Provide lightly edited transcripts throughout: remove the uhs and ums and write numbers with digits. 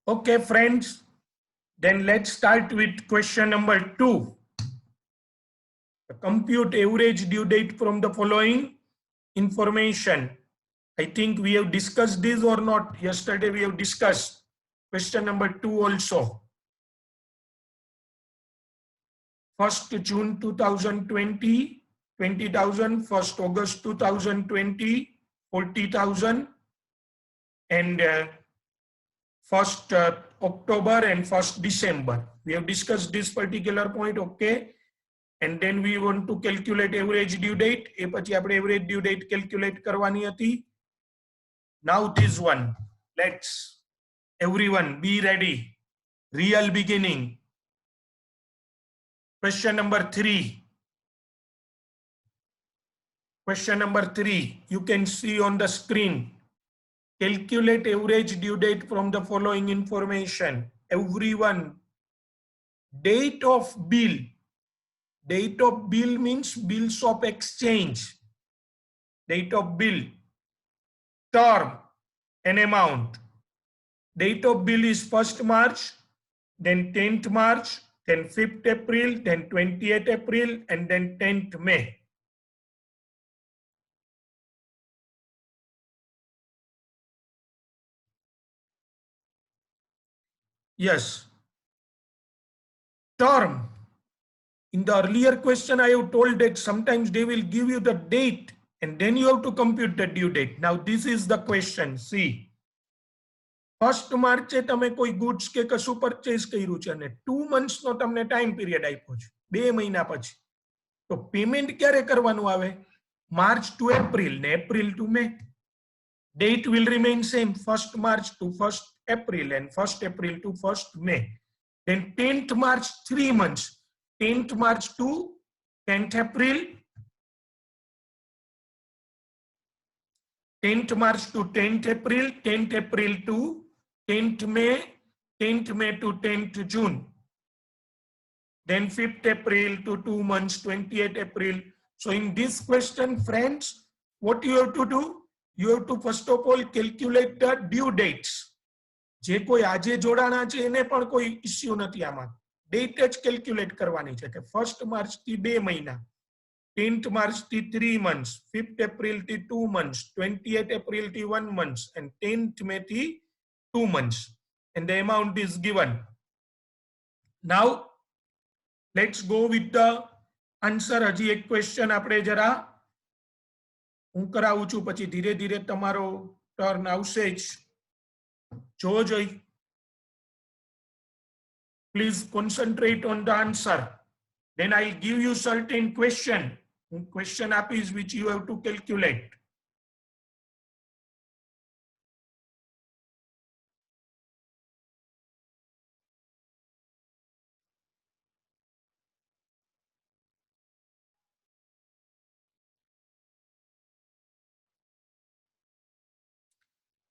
Okay, friends, then let's start with question number 2. Compute average due date from the following information. I think we have discussed this or not. Yesterday we have discussed question number 2 also. 1st June 2020, 20,000. 1st August 2020, 40,000. And 1st October and 1st December. We have discussed this particular point, okay? And then we want to calculate average due date. એ પછી આપણે average due date calculate કરવાની હતી. Now this one. Let's everyone be ready. Real beginning. Question number 3. Question number 3. You can see on the screen. Calculate average due date from the following information. Everyone. Date of bill. Date of bill means bills of exchange. Date of bill. Term and amount. Date of bill is 1st March, then 10th March, then 5th April, then 28th April, and then 10th May. Yes. Term. In the earlier question, I have told that sometimes they will give you the date and then you have to compute the due date. Now, this is the question. See. 1st March તમે કોઈ goods કે કશું purchase કર્યું છે અને 2 months નો તમને time period આપ્યો છે 2 મહિના પછી તો payment ક્યારે કરવાનું આવે March to April ને April to May. Date will remain same 1st March to 1st April and 1st April to 1st May. Then 10th March 3 months. 10th March to 10th April. 10th March to 10th April. 10th April to 10th May. 10th May to 10th June. Then 5th April to 2 months, 28th April. So in this question, friends, what you have to do? You have to first of all calculate the due dates. જે કોઈ આજે જોડાણા છે એને પણ કોઈ issue નથી આમાં. Date જ કેલ્ક્યુલેટ કરવાની છે કે 1st માર્ચ થી 2 મહિના, 10th માર્ચ થી 3 months, 5th April થી 2 months, 28th April થી 1 month, and 10th May થી 2 months. And the amount is given. Now, let's go with the answer. હજી એક ક્વેશ્ચન આપણે જરા હું કરાવું છું પછી ધીરે ધીરે તમારો ટર્ન આવશે જ. Joy, please concentrate on the answer. Then I'll give you certain question is which you have to calculate.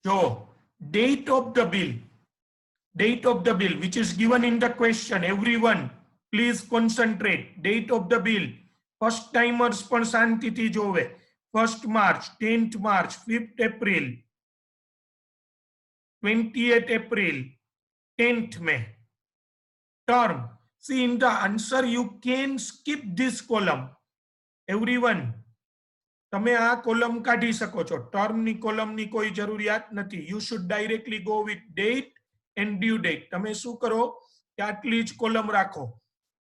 So, date of the bill which is given in the question. Everyone please concentrate. Date of the bill. First timers પણ શાંતિથી જોવે. 1st March, 10th March, 5th April, 28th April, 10th May. Term. See, in the answer you can skip this column. Everyone, તમે આ column કાઢી શકો છો. ટર્મની કોલમની કોઈ જરૂરિયાત નથી. You should directly go with date and due date. તમે શું કરો કે આટલી જ કોલમ રાખો.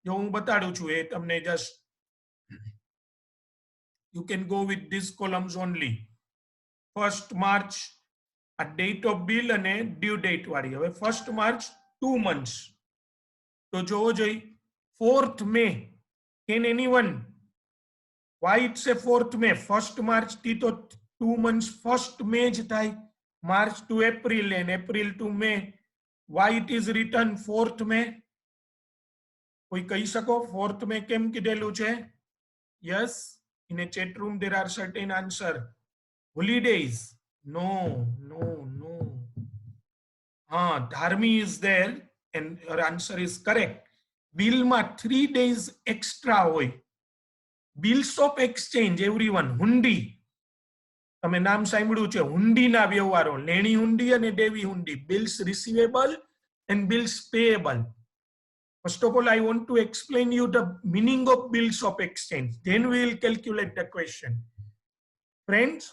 જો હું બતાડું છું એ તમને just you can go with these columns only. 1st March a date of bill અને due date વાળી. હવે 1st March 2 months. તો જોવો જોઈ 4th May. Can anyone? Why it's a 4th May? 1st March થી તો 2 months 1st May જ થાય. March to April and April to May. Why it is written 4th May? કોઈ કહી શકો 4th May કેમ કીધેલું છે? Yes, in a chat room there are certain answer. Holidays? No. Dharmi is there and your answer is correct. Bill ma 3 days extra hoy. Bills of exchange, everyone. હુંડી તમે નામ સાંભળ્યું છે હુંડીના વ્યવહારો, લેણી હુંડી અને દેવી હુંડી. Bills receivable and bills payable. First of all, I want to explain you the meaning of bills of exchange. Then we will calculate the question. Friends,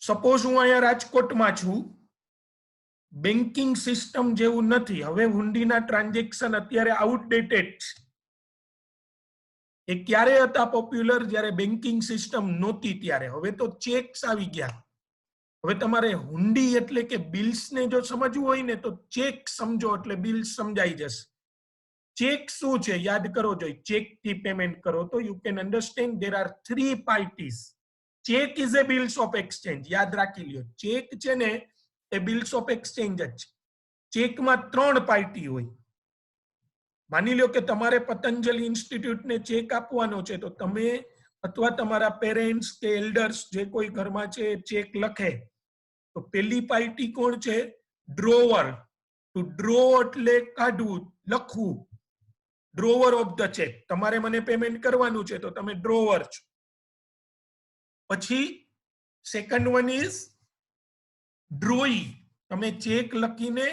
suppose હું અહીંયા રાજકોટમાં છું, બેન્કિંગ સિસ્ટમ જેવું નથી. હવે હુંડીના ટ્રાન્ઝેક્શન અત્યારે આઉટડેટેડ છે. એ ક્યારે હતા પોપ્યુલર? જ્યારે બેન્કિંગ સિસ્ટમ નહોતી ત્યારે. હવે તો ચેક્સ આવી ગયા. હવે તમારે હુંડી એટલે કે બિલ્સ ને જો સમજવું હોય ને તો ચેક સમજો એટલે બિલ્સ સમજાઈ જશે. ચેક શું છે યાદ કરો જોઈએ. ચેક થી પેમેન્ટ કરો તો you can understand there are 3 parties. Check is A bills of exchange. યાદ રાખી લ્યો, ચેક છે ને એ બિલ્સ ઓફ એક્સચેન્જ જ છે. ચેકમાં 3 પાર્ટી હોય. માની લો કે તમારે પતંજલિ ઇન્સ્ટિટ્યૂટ ને ચેક આપવાનો છે તો તમે અથવા તમારા પેરેન્ટ્સ કે એલ્ડર્સ જે કોઈ ઘરમાં છે ચેક લખે તો પેલી પાર્ટી કોણ છે? ડ્રોવર. ટુ ડ્રો એટલે કાઢવું, લખવું. Drawer of the check. તમારે મને પેમેન્ટ કરવાનું છે તો તમે ડ્રોવર છો. પછી સેકન્ડ વન ઇઝ ડ્રોઈ. તમે ચેક લખીને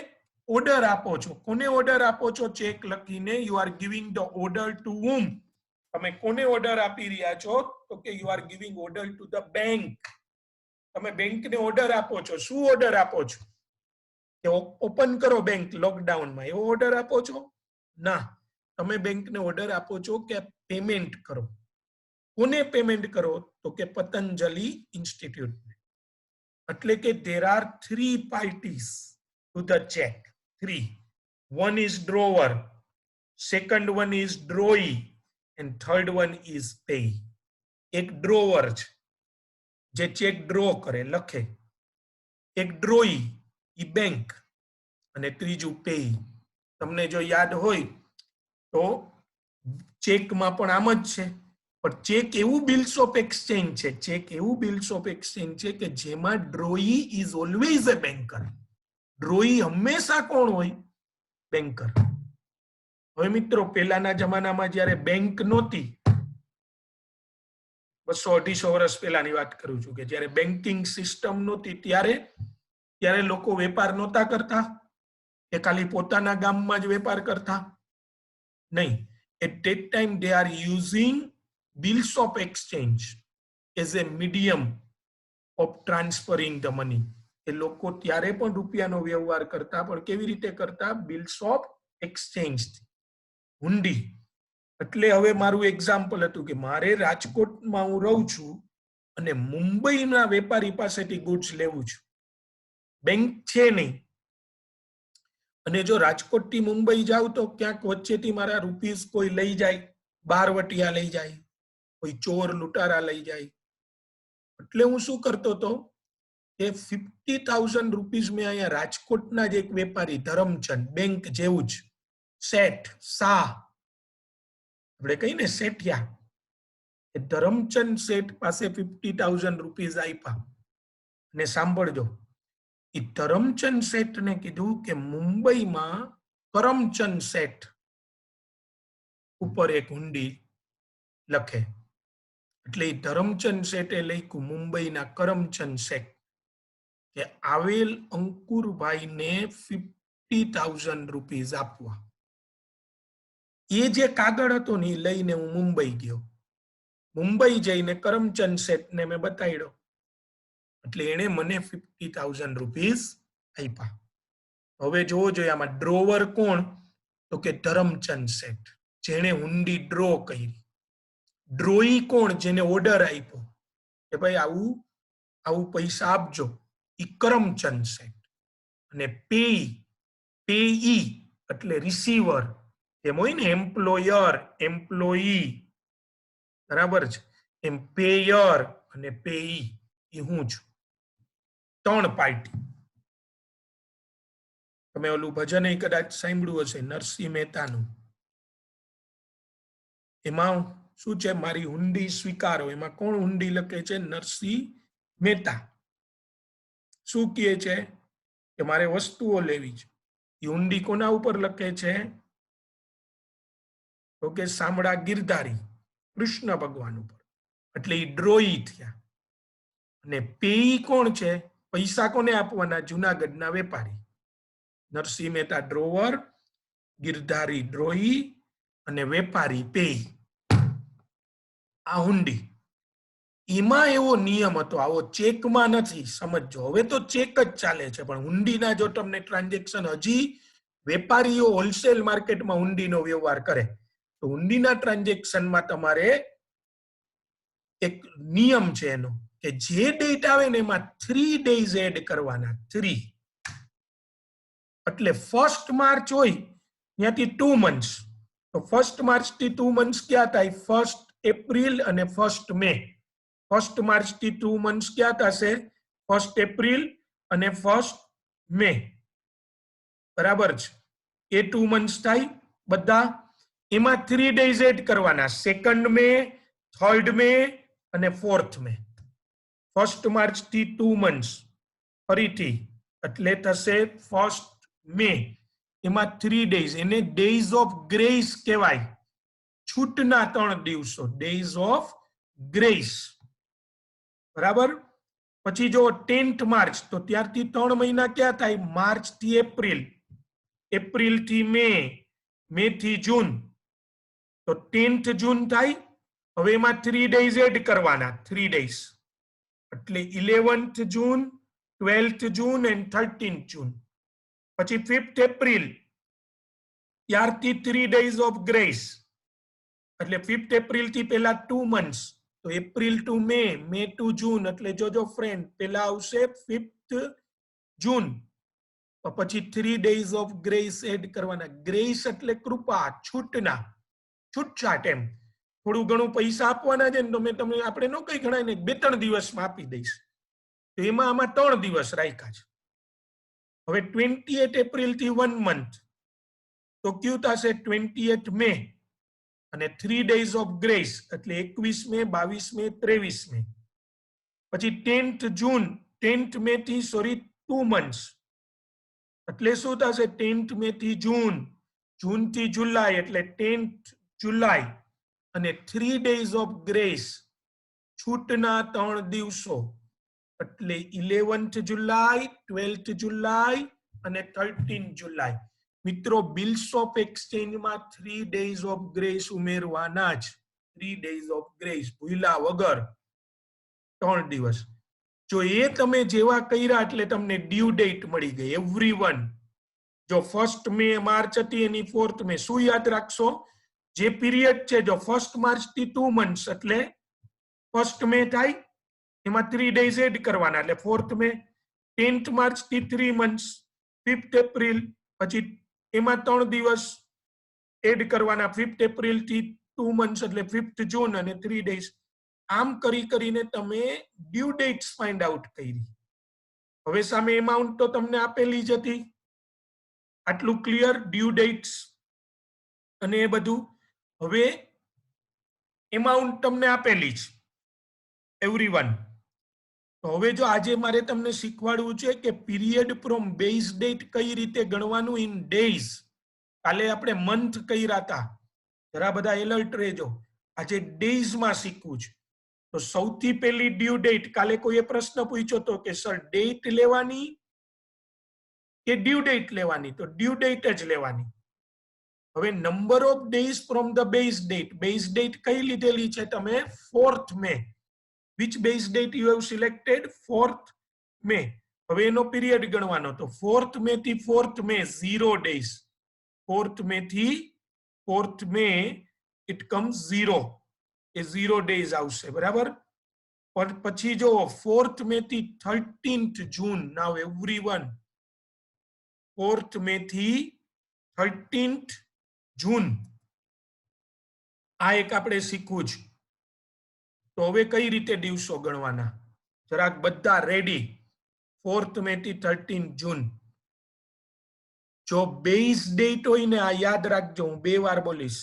ઓર્ડર આપો છો. કોને ઓર્ડર આપો છો? ચેક લખીને you are giving the order to whom? તમે કોને ઓર્ડર આપી રહ્યા છો? તો કે you are giving order to the bank. તમે બેંકને ઓર્ડર આપો છો. શું ઓર્ડર આપો છો? કે ઓપન કરો બેંક લોકડાઉનમાં, એવો ઓર્ડર આપો છો? ના, તમે બેંકને ઓર્ડર આપો છો કે પેમેન્ટ કરો. કોને પેમેન્ટ કરો? તો કે પતંજલિ ઇન્સ્ટિટ્યૂટ. એટલે કે there are 3 parties to the check. 3. One is drawer, second one is drawee, and third one is pay. એક ડ્રોવર છે જે ચેક ડ્રો કરે, લખે. એક ડ્રોઈ ઈ બેંક અને ત્રીજું પે. તમને જો યાદ હોય તો ચેકમાં પણ આમ જ છે. પણ ચેક એવું બિલ્સ ઓફ એક્સચેન્જ છે, ચેક એવું બિલ્સ ઓફ એક્સચેન્જ છે કે જેમાં ડ્રોઈ ઇઝ ઓલવેઝ એ બેન્કર. ડ્રોઈ હંમેશા કોણ હોય? બેન્કર. હવે મિત્રો પહેલાના જમાનામાં જ્યારે બેંક નહોતી, 200-250 વર્ષ પહેલાની વાત કરું છું, કે જ્યારે બેન્કિંગ સિસ્ટમ નહોતી ત્યારે લોકો વેપાર નહોતા કરતા કે ખાલી પોતાના ગામમાં જ વેપાર કરતા? નહીં. At that time they are using bills of exchange as a medium of transferring the money. એ લોકો ત્યારે પણ રૂપિયાનો વ્યવહાર કરતા, પણ કેવી રીતે કરતા? બિલ્સ ઓફ એક્સચેન્જ, હુંડી. એટલે હવે મારું એક્ઝામ્પલ હતું કે મારે રાજકોટમાં હું રહું છું અને મુંબઈના વેપારી પાસેથી ગુડ્સ લેવું છું. બેંક છે નહીં. અને જો રાજકોટથી મુંબઈ જાઉં તો ક્યાંક વચ્ચેથી મારા રૂપીસ કોઈ લઈ જાય, બારવટિયા લઈ જાય, કોઈ ચોર લૂંટારા લઈ જાય. એટલે હું શું કરતો હતો કે 50,000 રૂપીસ મેં અહીંયા રાજકોટના જ એક વેપારી ધરમચંદ, બેંક જેવું જ, શેઠ, શાહ, આપણે કહીને શેઠિયા, એ ધરમચંદ શેઠ પાસે 50,000 રૂપીસ આપ્યા. અને સાંભળજો, એ ધરમચંદ શેઠને કીધું કે મુંબઈમાં કરમચંદ શેઠ ઉપર એક હુંડી લખે. એટલે ધરમચંદ શેઠે લખ્યું મુંબઈના કરમચંદ શેઠ કે આવેલ અંકુરભાઈને 50,000 રૂપીસ આપવા. એ જે કાગળ હતો ને એ લઈને હું મુંબઈ ગયો. મુંબઈ જઈને કરમચંદ શેઠને મેં બતાડ્યો. એટલે એને મને 50,000 રૂપીસ આપ્યા. હવે જોવો જોઈએ આમાં ડ્રોવર કોણ? તો કે ધરમચંદ શેઠ, જેણે હુંડી ડ્રો કરી. ડ્રોઈ કોણ? જેને ઓર્ડર આપ્યો કે ભાઈ આવું આવું પૈસા આપજો, ઈ કરમચંદ શેઠ. અને પેઈ એટલે રિસીવર. એમ હોય ને એમ્પ્લોયર, એમ્પ્લોયી, બરાબર છે? એમ પેયર અને પેઈ એ હું છું. 3 પાર્ટી. તમે ઓલું ભજન કદાચ સાંભળ્યું હશે નરસિંહ મહેતાનું. એમાં શું છે? મારી હુંડી સ્વીકારો. એમાં કોણ હુંડી લખે છે? નરસિંહ મહેતા. શું કહે છે? કે મારે વસ્તુઓ લેવી છે. એ હુંડી કોના ઉપર લખે છે? તો કે શામળા ગિરધારી કૃષ્ણ ભગવાન ઉપર. એટલે એ ડ્રોઈ થયા. અને પેઈ કોણ છે? પૈસા કોને આપવાના? જુનાગઢના વેપારી. નરસિંહ મહેતા ડ્રોવર, ગિરધારી ડ્રોહી અને વેપારી પેઈ. આ હુંડી. એમાં એવો નિયમ હતો, આવો ચેકમાં નથી, સમજો. હવે તો ચેક જ ચાલે છે, પણ હુંડીના જો તમને ટ્રાન્ઝેક્શન હજી વેપારીઓ હોલસેલ માર્કેટમાં હુંડીનો વ્યવહાર કરે તો હુંડીના ટ્રાન્ઝેક્શનમાં તમારે એક નિયમ છે એનો કે જે ડેટ આવે ને એમાં 3 ડેઝ એડ કરવાના. 3 એટલે 1 માર્ચ હોય ત્યાંથી 2 મંથ્સ. તો 1 માર્ચ થી 2 મંથ્સ ક્યાં થાય? 1 એપ્રિલ અને 1 મે. 1 માર્ચ થી 2 મંથ્સ ક્યાં થશે? 1 એપ્રિલ અને 1 મે. બરાબર છે? એ 2 મંથ્સ થાય બધા. એમાં 3 ડેઝ એડ કરવાના. 2 મે, 3 મે અને 4 મે. 1 માર્ચ થી 2 મંથ્સ ફરીથી એટલે થશે 1 મે. એમાં 3 ડેઝ, એને ડેઝ ઓફ ગ્રેસ કહેવાય. છૂટના 3 દિવસો, ડેઝ ઓફ ગ્રેસ. બરાબર? પછી જો 10th માર્ચ, તો ત્યારથી 3 મહિના ક્યાં થાય? માર્ચ થી એપ્રિલ, એપ્રિલ થી મે, મે થી જૂન. તો 10th જૂન થાય. હવે એમાં 3 ડેઝ એડ કરવાના, 3 ડેઝ. એટલે 11th June, 12th June and 13th જૂન. પછી 5th એપ્રિલ, ત્યારથી 3 ડેઝ ઓફ ગ્રેસ. એટલે 5th એપ્રિલ થી પહેલા 2 મંથ્સ. તો April to May, May two જૂન. એટલે જોજો ફ્રેન્ડ, પેલા આવશે 5th જૂન, પછી 3 ડેઝ ઓફ ગ્રેસ એડ કરવાના. ગ્રેસ એટલે કૃપા, છૂટના, છૂટછાટ એમ. થોડું ઘણું પૈસા આપવાના છે ને, તો મેં તમને આપણે નો કઈ ગણાય ને 2-3 દિવસમાં આપી દઈશ. તો એમાં આમાં 3 દિવસ રાખ્યા છે. હવે 28 એપ્રિલ થી 1 મંથ, તો કયું થશે? 28 મે અને 3 ડેઝ ઓફ ગ્રેસ એટલે 21 મે, 22 મે, 23 મે. પછી 10th જૂન, 10th મે થી 2 મંથ્સ એટલે શું થશે? 10th મે થી જૂન, જૂન થી જુલાઈ એટલે 10th જુલાઈ અને 3 ડેઝ ઓફ ગ્રેસ, છૂટના 3 દિવસો એટલે 11th જુલાઈ, 12th જુલાઈ અને 13th જુલાઈ. મિત્રો, બિલ્સ ઓફ એક્સચેન્જમાં 3 ડેઝ ઓફ ગ્રેસ ઉમેરવાના જ. 3 ડેઝ ઓફ ગ્રેસ ભૂલ્યા વગર 3 દિવસ. જો એ તમે જેવા કર્યા એટલે તમને ડ્યુ ડેટ મળી ગઈ એવરીવન. જો 1 મે માર્ચ હતી એની 4th મે. શું યાદ રાખશો? જે પીરિયડ છે, જો 1 માર્ચ થી 2 મંથ્સ એટલે 1 મે થાય, એમાં 3 ડેઝ એડ કરવાના એટલે 4th મે. 10th માર્ચ થી 3 મંથ્સ, 5th એપ્રિલ, પછી એમાં 3 દિવસ એડ કરવાના. 5th એપ્રિલ થી 2 મંથ્સ એટલે 5th જૂન અને 3 ડેઝ. આમ કરીને તમે ડ્યુ ડેટ્સ ફાઇન્ડ આઉટ કરી. હવે સામે એમાઉન્ટ તો તમને આપેલી જ હતી. આટલું ક્લિયર? ડ્યુ ડેટ્સ અને એ બધું. હવે એમાઉન્ટ તમને આપેલી જ એવરીવન. તો હવે જો આજે મારે તમને શીખવાડવું છે કે પીરિયડ ફ્રોમ બેઝ ડેટ કઈ રીતે ગણવાનું ઇન ડેઝ. કાલે આપણે મંથ કર્યા હતા, જરા બધા એલર્ટ રહેજો. આજે ડેઝમાં શીખવું છે. તો સૌથી પહેલી ડ્યુ ડેટ, કાલે કોઈએ પ્રશ્ન પૂછ્યો હતો કે સર ડેટ લેવાની કે ડ્યુ ડેટ લેવાની? તો ડ્યુ ડેટ જ લેવાની. હવે number of days from the base date. Base date કઈ લીધેલી છે તમે? 4th May. which base date you have selected? 4th May. હવે એનો પીરિયડ ગણવાનો. તો 4th મે થી 4th મે 0 days. 4th મે થી 4th May it comes 0. A 0 days આવશે. બરાબર? પછી જો 4th મે થી 13th જૂન. now everyone, 4th મે થી 13th જૂન. આ એક આપણે શીખવું છે. તો હવે કઈ રીતે દિવસો ગણવાના? જરાક બધા રેડી. 4th મે થી 13th જૂન. જો બેઝ ડેટ હોય ને, આ યાદ રાખજો, હું 2 વાર બોલીશ.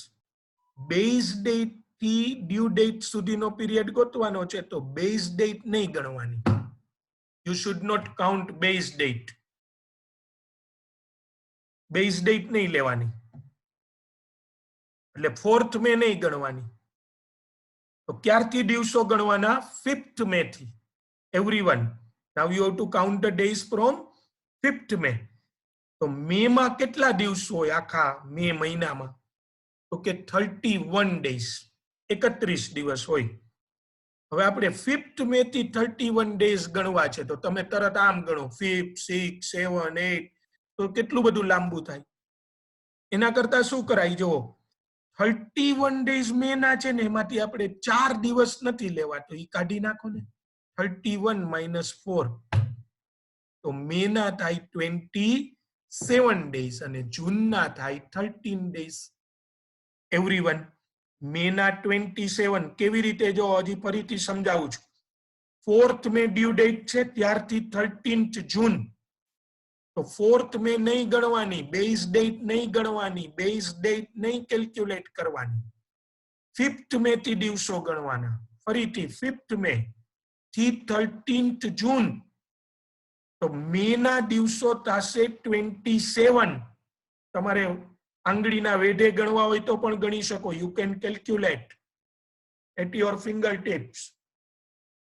બેઝ ડેટ થી ડ્યુ ડેટ સુધીનો પીરિયડ ગોતવાનો છે, તો બેઝ ડેટ નહીં ગણવાની. You should not count base date. Base date નહીં લેવાની. એટલે 4th મે નહીં ગણવાની. તો ક્યારથી દિવસો ગણવાના? 5th મે થી. Everyone, now you have to count the days from 5th મે. તો મે માં કેટલા દિવસો હોય આખા મે મહિનામાં? તો કે 31 ડેઝ, 31 દિવસ હોય. હવે આપણે 5th મે થી 31 ડેઝ ગણવા છે, તો તમે તરત આમ ગણો 5th, 6th, 7, 8, તો કેટલું બધું લાંબુ થાય. એના કરતા શું કરાય, જો 31 ડેઝ મે ના છે ને, એમાંથી આપણે 4 દિવસ નથી લેવા, તો એ કાઢી નાખો ને. 31 - 4, તો મે ના થાય 27 ડેઝ અને જૂન ના થાય 13 ડેઝ. એવરીવન, મે ના 27 કેવી રીતે, જો હજી ફરીથી સમજાવું છું. 4th મે ડ્યુ ડેટ છે, ત્યારથી 13th જૂન. તો 4th મે નહીં ગણવાની, બેઝ ડેટ નહીં ગણવાની, બેઝ ડેટ નહીં કેલ્ક્યુલેટ કરવાની. 5th મે થી દિવસો ગણવાના. ફરીથી 5th મે થી 13th જૂન. તો મે ના દિવસો થશે 27. તમારે આંગળીના વેઢે ગણવા હોય તો પણ ગણી શકો. You can calculate at your fingertips.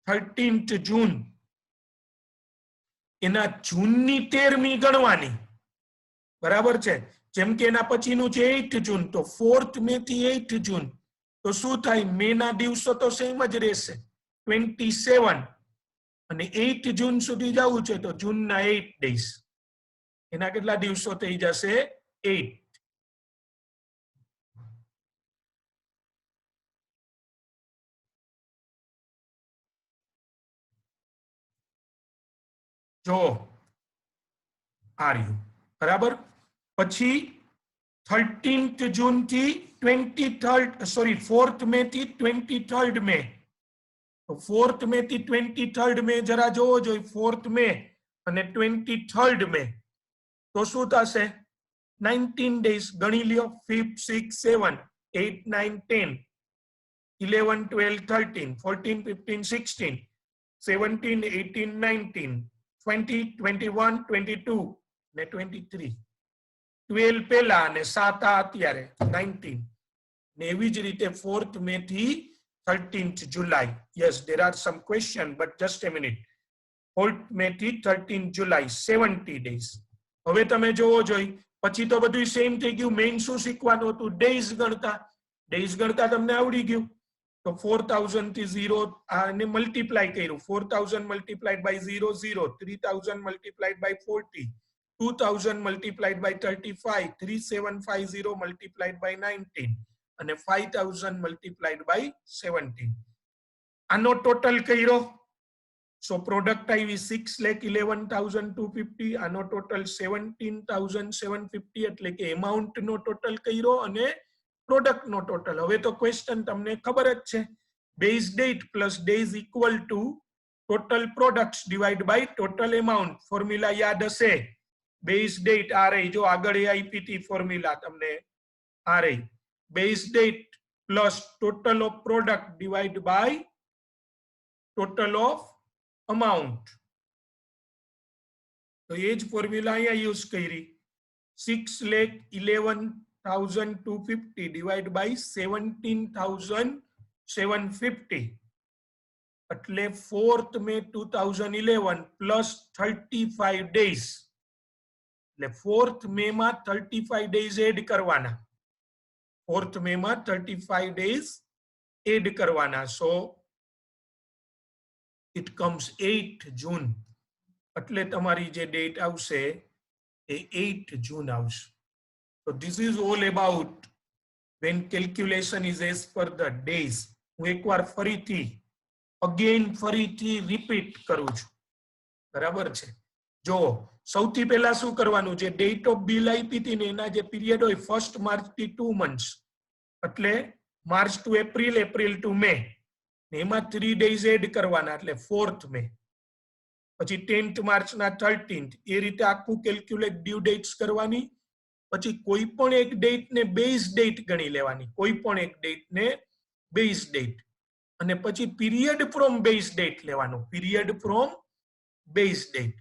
13th જૂન. એના જૂનની 13મી ગણવાની, બરાબર છે. જેમ કે એના પછીનું છે 8 જૂન, તો 4th મે થી 8 જૂન. તો શું થાય, મે ના દિવસો તો સેમ જ રહેશે 27, અને 8 જૂન સુધી જવું છે તો જૂનના 8 ડેઝ. એના કેટલા દિવસો થઈ જશે? 8. જો આ રહ્યું, બરાબર. પછી 13th જૂન થી 4th મે થી 23rd મે. તો 4th મે થી 23rd મે જરા જોવો જોઈએ. 4th મે અને 23rd મે, તો શું થશે? 19 ડેઝ ગણી લ્યો. 5th, 6th, 7, 8, 9, 10, 11, 12, 13, 14, 15, 16, 17, 18, 19, 20, 21, 22 ને 23. 12 પહેલા અને 7 અત્યારે 19. ને એવી જ રીતે 4th મે થી 13th July. Yes, there are some questions, but just a minute. 4th મે થી 13th July, 70 days. હવે તમે જોવો જોઈ, પછી તો બધું સેમ થઈ ગયું. મેઇન શું શીખવાનું હતું? ડેઝ ગણતા. ડેઝ ગણતા તમને આવડી ગયું. તો 4000 થી 0 આને મલ્ટીપ્લાય કર્યું. 4000 multiplied by 0, 0. 3000 multiplied by 40, 2000 multiplied by 35, 3750 multiplied by 19, અને 5000 મલ્ટીપ્લાઈડ બાય 17. આનો ટોટલ કર્યો. સો પ્રોડક્ટ આવી 6,11,250. આનો ટોટલ 17,750, એટલે કે એમાઉન્ટ નો ટોટલ કર્યો અને પ્રોડક્ટ નો ટોટલ. હવે તો ક્વેશ્ચન તમને ખબર જ છે. Base date plus days equal to total products divide by total amount. Formula યાદ હશે. બેઝ ડેટ આ રહી, જો આગળ આપી હતી ફોર્મ્યુલા તમને આ રહી. Base date plus total of product divide by total of amount. તો એ જ ફોર્મ્યુલા અહીંયા યુઝ કરી. 6,11,250 ડિવાઈડ બાય 17,750, એટલે 4th મે 2011 પ્લસ 35 ડેઝ. એટલે 4th મે માં 35 ડેઝ એડ કરવાના. 4th મે માં 35 ડેઝ એડ કરવાના. સો it comes 8 જૂન. એટલે તમારી જે ડેટ આવશે એ 8 જૂન આવશે. So this is all about when calculation is as per the days. હું એકવાર ફરીથી રિપીટ કરું છું, બરાબર છે. જો સૌથી પહેલા શું કરવાનું છે? ડેટ ઓફ બિલ આપી હતી ને એના જે પીરિયડ હોય 1st માર્ચ થી 2 months, એટલે March to April, April to May. એમાં 3 ડેઝ એડ કરવાના, એટલે 4th મે. પછી 10th માર્ચના 13th. એ રીતે આખું કેલ્ક્યુલેટ ડ્યુ ડેટ્સ કરવાની. પછી કોઈ પણ એક ડેટ ને બેઝ ડેટ ગણી લેવાની. કોઈ પણ એક ડેટ ને બેઝ ડેટ, અને પછી પીરિયડ ફ્રોમ બેઝ ડેટ લેવાનું. Period from base date.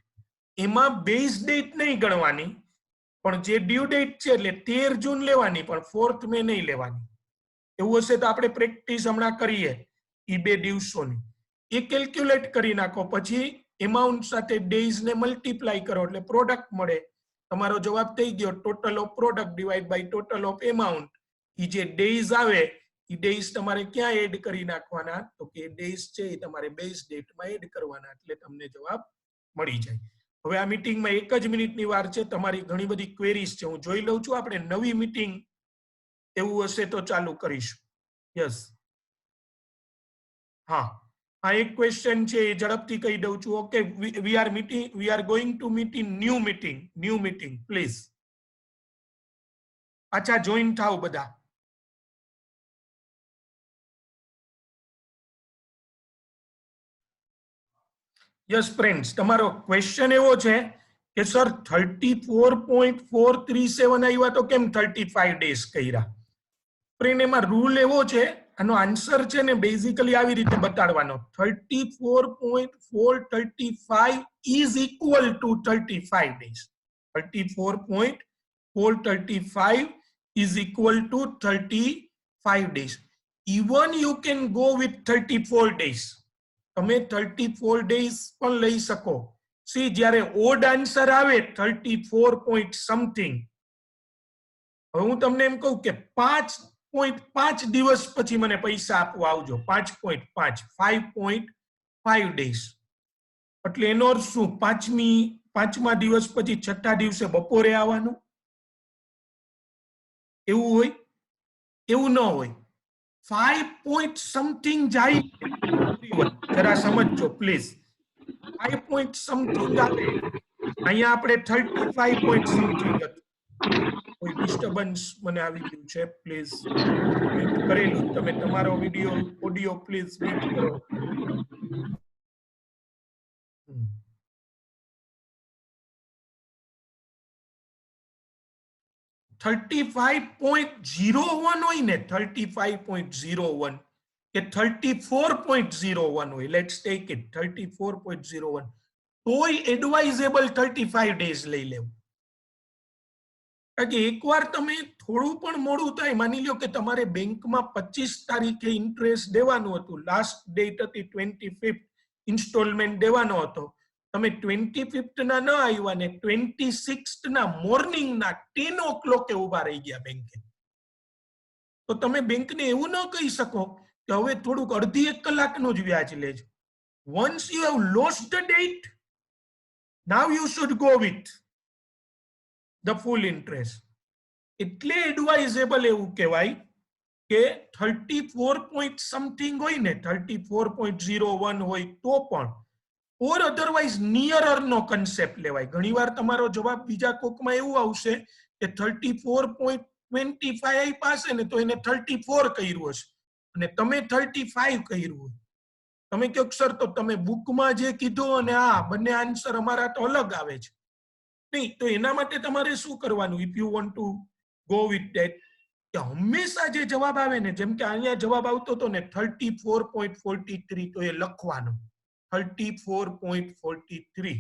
એમાં બેઝ ડેટ નહીં ગણવાની, પણ જે ડ્યુ ડેટ છે એટલે 13 જૂન લેવાની, પણ 4th મે નહીં લેવાની. એવું હશે તો આપણે પ્રેક્ટિસ હમણાં કરીએ ઈ બે દિવસોની. એ કેલ્ક્યુલેટ કરી નાખો. પછી એમાઉન્ટ સાથે ડેઝ ને મલ્ટીપ્લાય કરો એટલે પ્રોડક્ટ મળે. તમારો જવાબ થઈ ગયો total of product divide by total of amount. ઈ જે ડેઝ આવે ઈ ડેઝ તમારે ક્યાં એડ કરી નાખવાના તો કે ડેઝ છે એ તમારે બેઝ ડેટમાં એડ કરવાના એટલે તમને જવાબ મળી જાય. હવે આ મીટિંગમાં 1 જ મિનિટની વાર છે. તમારી ઘણી બધી ક્વેરીઝ છે હું જોઈ લઉં છું. આપણે નવી મીટિંગ એવું હશે તો ચાલુ કરીશું. યસ હા આ એક ક્વેશ્ચન છે એ ઝડપથી કહી દઉં છું. Okay we are going to meet in new meeting please. અચ્છા જોઈન થાવ બધા. યસ ફ્રેન્ડ્સ તમારો ક્વેશ્ચન એવો છે કે સર 34.437 આવ્યા તો કેમ 35 ડેઝ કર્યા? ફ્રેન્ડ એમાં રૂલ એવો છે આનો આન્સર છે ને બેઝિકલી આવી રીતે બતાડવાનો 34.435 is equal to 35 days. 34.435 is equal to 35 days. Even you can go with 34 days. તમે 34 days પણ લઈ શકો. સી જ્યારે ઓડ આન્સર આવે 34 point something, હવે હું તમને એમ કહું કે 5.5 દિવસ પછી મને પૈસા આપવા આવજો 5.5 5.5 days એટલે એનો અર્થ શું? પાંચમા દિવસ પછી છઠ્ઠા દિવસે બપોરે આવવાનું એવું હોય? એવું ન હોય. 5 point something જાય જરા સમજજો પ્લીઝ. 5 point something આવે અહીંયા આપણે 35 point something હતું. કોઈ ડિસ્ટર્બન્સ મને આવી ગયું છે પ્લીઝ મ્યુટ કરેલું. તમે તમારો વિડિયો ઓડિયો પ્લીઝ મ્યુટ કરો. 35.01 હોય ને 35.01 કે 34.01 હોય, લેટ્સ ટેક ઇટ 34.01, તોય એડવાઇઝેબલ 35 ડેઝ લઈ લેવું. કારણ કે એકવાર તમે થોડું પણ મોડું થાય, માની લ્યો કે તમારે બેંકમાં 25 તારીખે ઇન્ટરેસ્ટ દેવાનું હતું, લાસ્ટ ડેટ હતી 25th ઇન્સ્ટોલમેન્ટ દેવાનો હતો, તમે 25th ના ન આવ્યા ને 26th ના મોર્નિંગ ના 10 o'clock ઉભા રહી ગયા બેંકે, તો તમે બેંકને એવું ન કહી શકો કે હવે થોડુંક અડધી 1 કલાકનું જ વ્યાજ લેજો. Once you have lost the date, now you should go with the full interest. એટલે એડવાઇઝેબલ એવું કહેવાય કે 34 point સમથિંગ હોય ને 34.01 હોય તો પણ, ઓર અધરવાઇઝ નિયરર નો કન્સેપ્ટ લેવાય. ઘણીવાર તમારો જવાબ બીજા કોકમાં એવું આવશે કે 34.25 આપ્યા હશે ને તો એને 34 કર્યું હશે અને તમે 35 કર્યું હોય. તમે કહો સર તો તમે બુકમાં જે કીધું અને આ બંને આન્સર અમારા તો અલગ આવે છે. નહીં, તો એના માટે તમારે શું કરવાનું? If you want to go with that, કે હંમેશા જે જવાબ આવે ને, જેમ કે અહીંયા જવાબ આવતો હતો ને 34.43, તો એ લખવાનો 34.43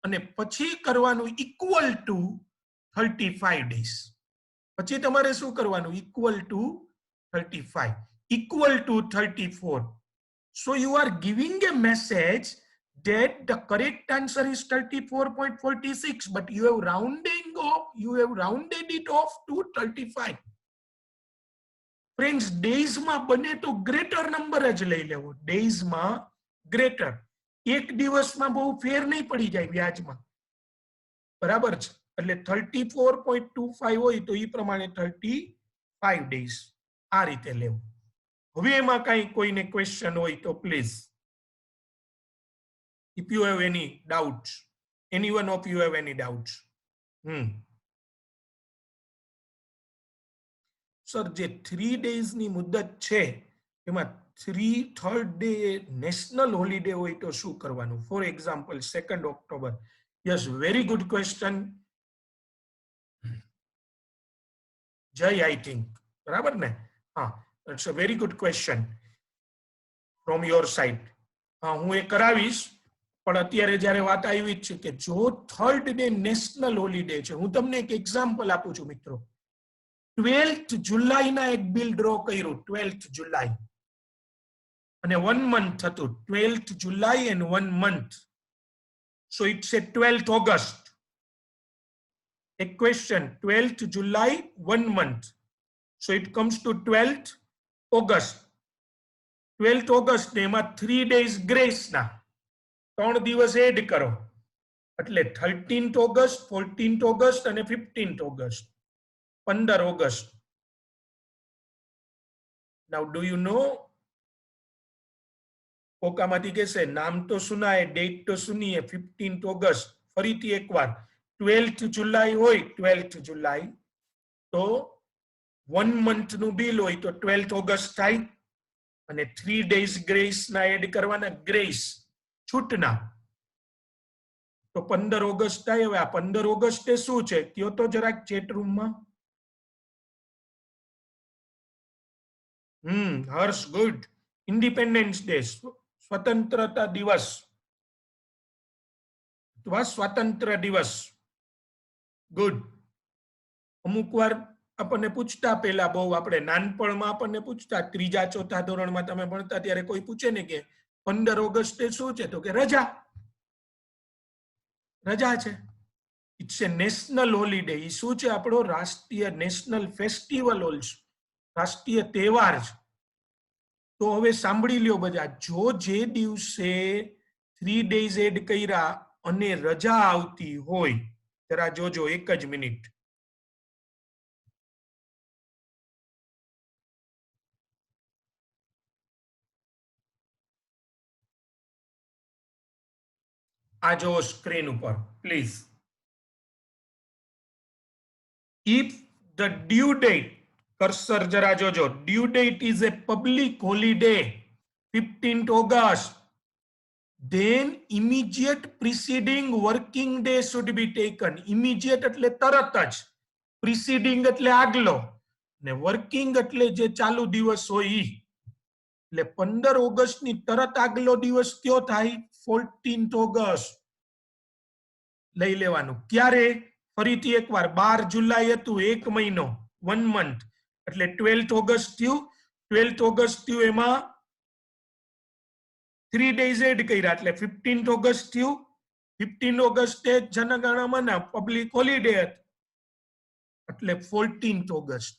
અને પછી કરવાનું ઇક્વલ ટુ 35 ડેઝ. પછી તમારે શું કરવાનું? Equal to 35 equal to 34. So you are giving a message that the correct answer is 34.46, but you have rounded it off to 35. Friends, days માં બને તો ગ્રેટર નંબર જ લઈ લેવો. days માં ગ્રેટર. એક દિવસમાં બહુ ફેર નહીં પડી જાય વ્યાજમાં, બરાબર છે? એટલે 34.25 હોય તો એ પ્રમાણે 35 days આ રીતે લેવું. હવે એમાં કઈ કોઈને ક્વેશ્ચન હોય તો please, if you have any doubts, anyone of you have any doubts? Sir જે 3 days ની મુદત છે એમાં 3rd day નેશનલ હોલિડે હોય તો શું કરવાનું? For example 2nd October. Yes, very good question Jay, I think, બરાબર ને? હા, it's a very good question from your side. હા, હું એ કરાવીશ, પણ અત્યારે જ્યારે વાત આવી છે કે જો 3rd ડે નેશનલ હોલિડે છે, હું તમને એક એક્ઝામ્પલ આપું છું મિત્રો. 12th જુલાઈના એક બિલ ડ્રો કર્યું, 12th જુલાઈ, અને 1 month હતું, 12th July and 1 month. So it's a 12th August. A question, 12th July, 1 month. So it comes to 12th August. 12th August ને એમાં 3 days grace ના 3 દિવસ એડ કરો એટલે 13th August, 14th August અને 15th August. 15 August. Now do you know? કોકામાંથી કહેશે નામ તો સુનાય, ડેટ તો સુનીએ. 15th August. ફરીથી એકવાર 12th July હોય, 12th July તો 1 month નું બિલ હોય તો 12th August થાય અને 3 days grace ના એડ કરવાના, ગ્રેસ છૂટના તો 15 ઓગસ્ટ થાય. હવે આ 15 ઓગસ્ટે શું છે કયો તો જરાક ચેટ રૂમમાં. હર્ષ, ગુડ. ઇન્ડિપેન્ડન્સ ડે, સ્વતંત્રતા દિવસ અથવા સ્વાતંત્ર્ય દિવસ. ગુડ. અમુક વાર આપણને પૂછતા, પેલા બહુ આપણે નાનપણમાં આપણને પૂછતા, 3જા 4થા ધોરણમાં તમે ભણતા ત્યારે કોઈ પૂછે ને કે 15 ઓગસ્ટે શું છે તો કે રજા. રજા છે. It's a national holiday. એ શું છે આપણો રાષ્ટ્રીય નેશનલ ફેસ્ટિવલ ઓલ્સો, રાષ્ટ્રીય તહેવાર છે. તો હવે સાંભળી લ્યો બધા, જો જે દિવસે 3 days એડ કર્યા અને રજા આવતી હોય, જરા જોજો, એક જ મિનિટ. આ જો સ્ક્રીન ઉપર please. If the due date, cursor જરા જોજો, due date is a public holiday, 15th August, then immediate preceding working day should be taken. Immediate એટલે તરત જ, preceding એટલે આગલો ને working એટલે જે ચાલુ દિવસ હોય ઈ. એટલે 15 ઓગસ્ટ ની તરત આગલો દિવસ કયો થાય? 14th August. લઈ લેવાનું. ક્યારે? ફરીથી એકવાર 12 જુલાઈ હતું, 1 મહિનો, 1 month એટલે 12th August થયું. 12th August થયું એમાં 3 days એડ કર્યા એટલે 15th August થયું. 15 ઓગસ્ટે જનગણમન પબ્લિક હોલિડે એટલે 14th August.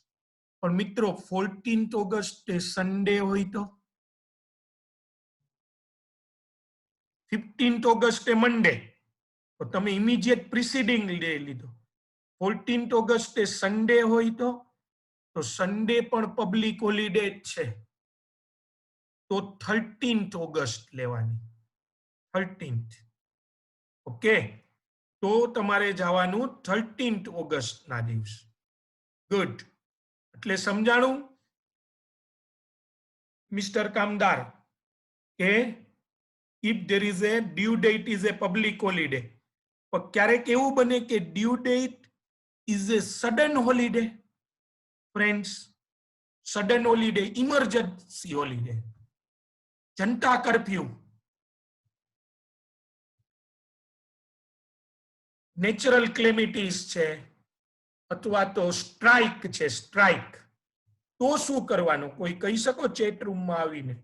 પણ મિત્રો 14th August સન્ડે હોય તો 15th August મંડે તો તમે ઇમિડિયેટ પ્રિસીડિંગ લઈ લીધો. 14th August સન્ડે હોય તો સન્ડે પણ પબ્લિક હોલિડે જ છે તો 13th August લેવાની. 13th. ઓકે, તો તમારે જવાનું 13th August ના દિવસ. ગુડ. એટલે સમજાણું મિસ્ટર કામદાર કે if there is a due date is a public holiday, પણ ક્યારેક એવું બને કે due date is a sudden holiday. Friends, sudden holiday, emergency holiday, Janata curfew, natural ક્લેમિટીઝ છે અથવા તો સ્ટ્રાઇક છે, સ્ટ્રાઇક, તો શું કરવાનું? કોઈ કહી શકો ચેટ રૂમમાં આવીને?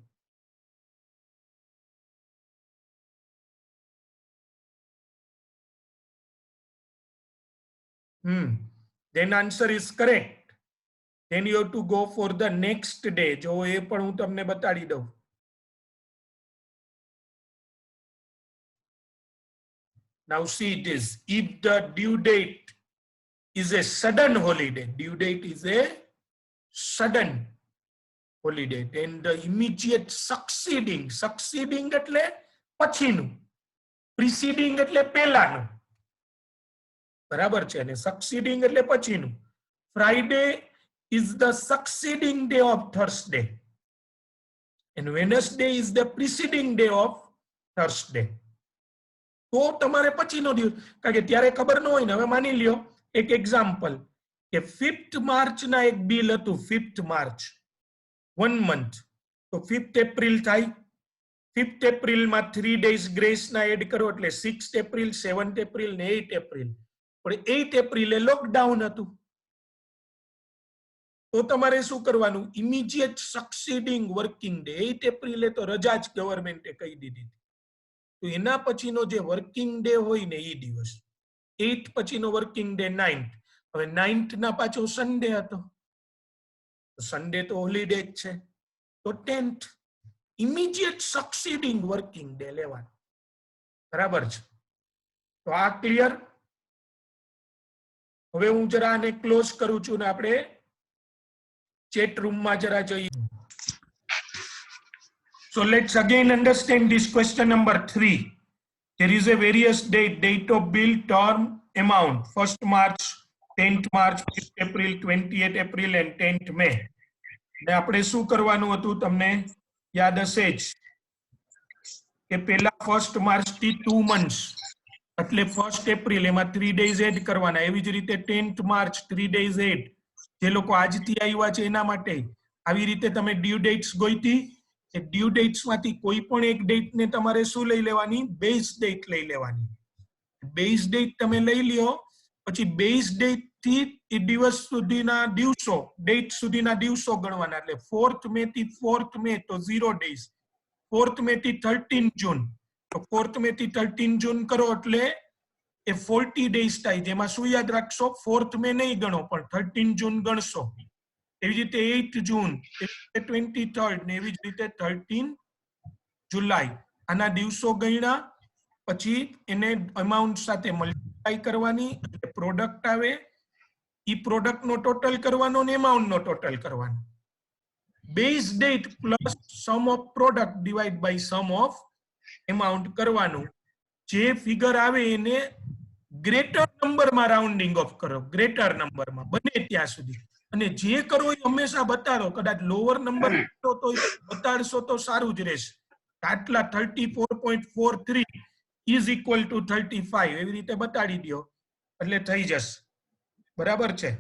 Then answer is correct. Then you have to go for the next day. જો એ પણ હું તમને બતાડી દઉં. Now see it is, if the due date is a sudden holiday, due date is a sudden holiday, then the immediate succeeding, succeeding એટલે પછીનું, preceding એટલે પહેલાનું, બરાબર છે ને? succeeding એટલે પછીનું. Friday is the succeeding day of Thursday and Wednesday is the preceding day of Thursday. તો તમારે પછીનો દિવસ, કારણ કે ત્યારે ખબર ન હોય ને. હવે માની લ્યો એક એક્ઝામ્પલ કે 5th March ના એક બિલ હતું, 5th March, 1 month, તો 5th April થાય. 5th April માં 3 days grace ના એડ કરો એટલે 6th April, 7th April ને 8th April. પણ 8th April લોકડાઉન હતું તો તમારે શું કરવાનું? Immediate succeeding working day. 8th April તો રજા જ ગવર્મેન્ટે કહી દીધી. તો એના પછીનો જે વર્કિંગ ડે હોય ને એ દિવસ, 8 પછીનો વર્કિંગ ડે 9th. હવે 9th ના પાછો સન્ડે હતો, સન્ડે તો હોલિડે જ છે, તો 10th immediate succeeding working day લેવાનું. બરાબર છે? તો આ ક્લિયર. હવે હું જરા આને ક્લોઝ કરું છું ને આપણે ચેટ રૂમમાં જરા જઈએ. So let's again understand this question number 3. There is a various date of bill, term, amount. 1st March, 10th March, 5th April, 28th April and 10th May. ને આપણે શું કરવાનું હતું તમને યાદ હશે જ કે પહેલા 1st March થી 2 months એટલે 1st April એમાં 3 days એડ કરવાના. એવી જ રીતે 10th March 3 days એડ. જે લોકો આજથી આવ્યા છે એના માટે આવી રીતે તમે ડ્યુ ડેટ્સ ગોઈતી. એ ડ્યુ ડેટ્સ માંથી કોઈ પણ એક ડેટ ને તમારે શું લઈ લેવાની? બેઝ ડેટ લઈ લેવાની. બેઝ ડેટ તમે લઈ લ્યો, પછી બેઝ ડેટ થી એ દિવસ સુધીના દિવસો, ડેટ સુધીના દિવસો ગણવાના. એટલે 4th May થી 4th May તો 0 days. 4th May થી 13th June તો 4th May થી 13th June કરો એટલે એ 40 days થાય. જેમાં શું યાદ રાખશો? 4th May નહીં ગણો પણ 13th June ગણશો. એવી રીતે 8th June, 23rd ને એવી જ રીતે 13th July. આના દિવસો ગણ્યા પછી એને અમાઉન્ટ સાથે મલ્ટીપ્લાય કરવાની એટલે પ્રોડક્ટ આવે. ઈ પ્રોડક્ટ નો ટોટલ કરવાનો ને અમાઉન્ટ નો ટોટલ કરવાનો. Base date plus sum of product divide by sum of amount કરવાનું. જે ફિગર આવે એને ગ્રેટર નંબરમાં રાઉન્ડિંગ ઓફ કરો, ગ્રેટર નંબરમાં બને ત્યાં સુધી. અને જે કરો એ હંમેશા બતાડો. કદાચ લોઅર નંબર તો બતાડશો તો સારું જ રહેશે. આટલા 34.43 ઇઝ ઇક્વલ ટુ 35 એવી રીતે બતાડી દો એટલે થઈ જશે. બરાબર છે?